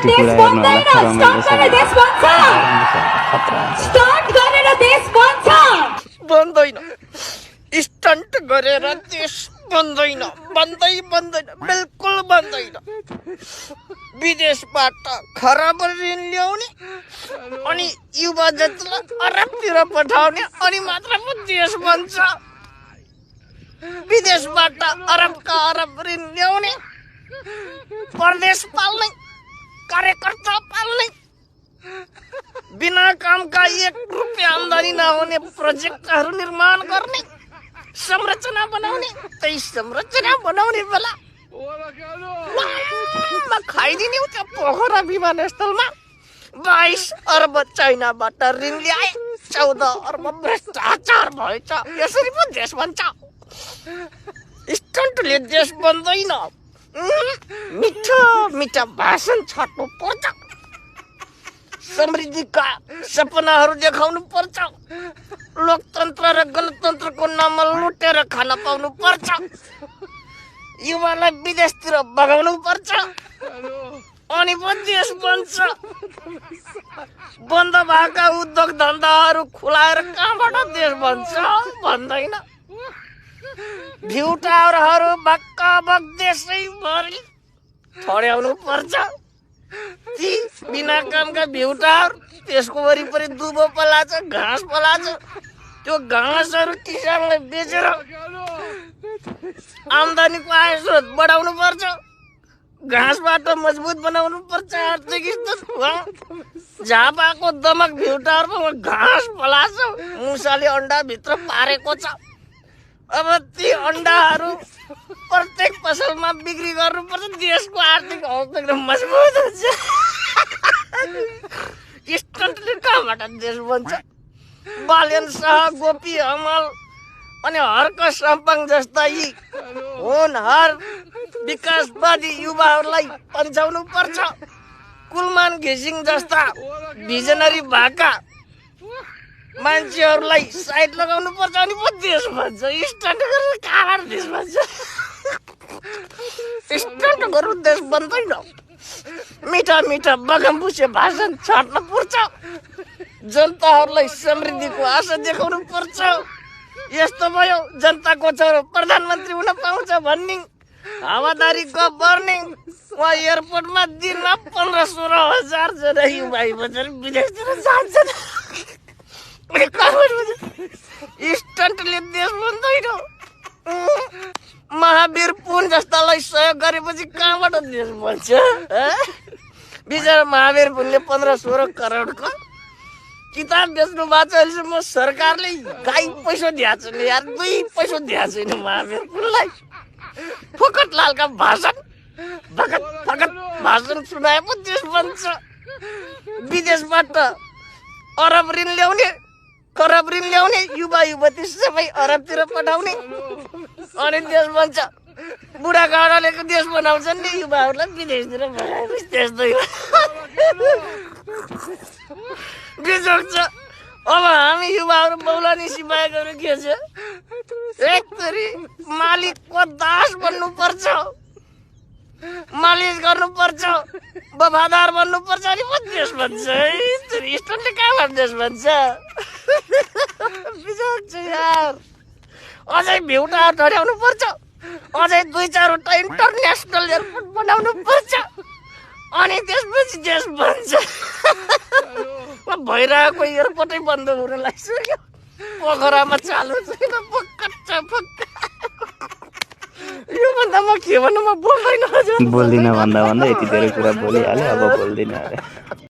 यति कुरा हेर्नु होला रमाइलो छ स्टन्ट गरेर देश बन्छ बन्दैन स्टन्ट गरेर देश बन्दैन बन्दैन बिल्कुल बन्दैन विदेशबाट खराब ऋण ल्याउने अनि युवा जतिलाई अरबतिर पठाउने अनि मात्र पो देश बन्छ विदेशबाट अरबका अरब ऋण ल्याउने परदेश पाल्ने कार्यकर्ता पाल्ने बिना कामका 1 रुपियाँ आम्दानी नहुने प्रोजेक्टहरू निर्माण गर्ने संरचना बनाउने त्यही संरचना बनाउने बेला खाइदिने त्यो पोखरा विमानस्थलमा 22 अर्ब चाइनाबाट ऋण ल्याए 14 अर्ब भ्रष्टाचार भएछ यसरी पो देश बन्छ स्टन्टले देश बन्दैन मिठो मिठा भाषण छाड्नु पर्छ समृद्धिका सपनाहरू देखाउनु पर्छ लोकतन्त्र र गणतन्त्रको नाममा लुटेर खान पाउनु पर्छ युवालाई विदेशतिर बगाउनु पर्छ अनि पो देश बन्छ बन्द भएका उद्योग धन्दाहरू खुलाएर कहाँबाट देश बन्छ भन्दैन भ्यू टावरहरू बक्क देशैभरि ठड्याउनु पर्छ ती बिना कामका भ्यू टावर त्यसको वरिपरि दुबो पलाछ घाँस पलाछ त्यो घाँसहरू किसानलाई बेचेर आम्दानीको आय स्रोत बढाउनु पर्छ घाँसबाट मजबुत बनाउनु पर्छ आर्थिक स्तर झापाको दमक भ्यू टावरमा घाँस पलाछ मुसाले अन्डा भित्र पारेको छ अब ती अन्डाहरू प्रत्येक पसलमा बिक्री गर्नुपर्छ देशको आर्थिक अवस्था एकदम मजबुत हुन्छ स्टन्टले कहाँबाट देश बन्छ बालेन शाह गोपी हमाल अनि हर्क साम्पाङ जस्ता यी होनहार विकासवादी युवाहरूलाई पन्छाउनु पर्छ कुलमान घिसिङ जस्ता भिजनरी भएका मान्छेहरूलाई साइड लगाउनु पर्छ अनि पो देश भन्छ स्टन्ट गरेर कहाँबाट देश भन्छ स्टन्ट गरेर देश बन्दैन मिठा मिठा बगमबुसे भाषण छाड्न पर्छ जनताहरूलाई समृद्धिको आशा देखाउनु पर्छ यस्तो भयो जनताको छोरो प्रधानमन्त्री हुन पाउँछ भन्ने हावादारी गफ गर्ने उहाँ एयरपोर्टमा दिनमा 15-16 हजार जना युवा बजार विदेशतिर जान्छन् स्टन्टले देश बन्दैन महावीर पुन जस्तालाई सहयोग गरेपछि कहाँबाट देश बन्छ बिचरा महावीर पुनले 15-16 करोडको किताब बेच्नु भएको छ अहिलेसम्म सरकारले गाई पैसा दिएको छैन यार 2 पैसा दिएको छैन महावीर पुनलाई फकट लालका भाषण फकट भाषण सुनाए पो देश बन्छ विदेशबाट अरब ऋण ल्याउने खराब ऋण ल्याउने युवा युवती सबै अरबतिर पठाउने अनि देश बन्छ बुढाकाँडाले देश बनाउँछन् नि युवाहरूलाई विदेशतिर पठाएपछि त्यस्तै बिजोग छ अब हामी युवाहरू बौलानी सिपाहीहरू के छ एकचोटि मालिकको दास बन्नुपर्छ मालिस गर्नुपर्छ वफादार बन्नुपर्छ अनि पो देश भन्छ स्टन्टले कहाँबाट देश भन्छ बिजोग छ यार अझै भ्यूटा ढड्याउनु पर्छ अझै 2-4वटा इन्टरनेसनल एयरपोर्ट बनाउनु पर्छ अनि त्यसपछि देश बन्छ भइरहेको एयरपोर्टै बन्द हुन लागिसक्यो पोखरामा चालु छैन यो भन्दा म के भन्नु म बोल्दैन बोल्दिन भन्दा यति धेरै कुरा बोलिहाले अब बोल्दिन अरे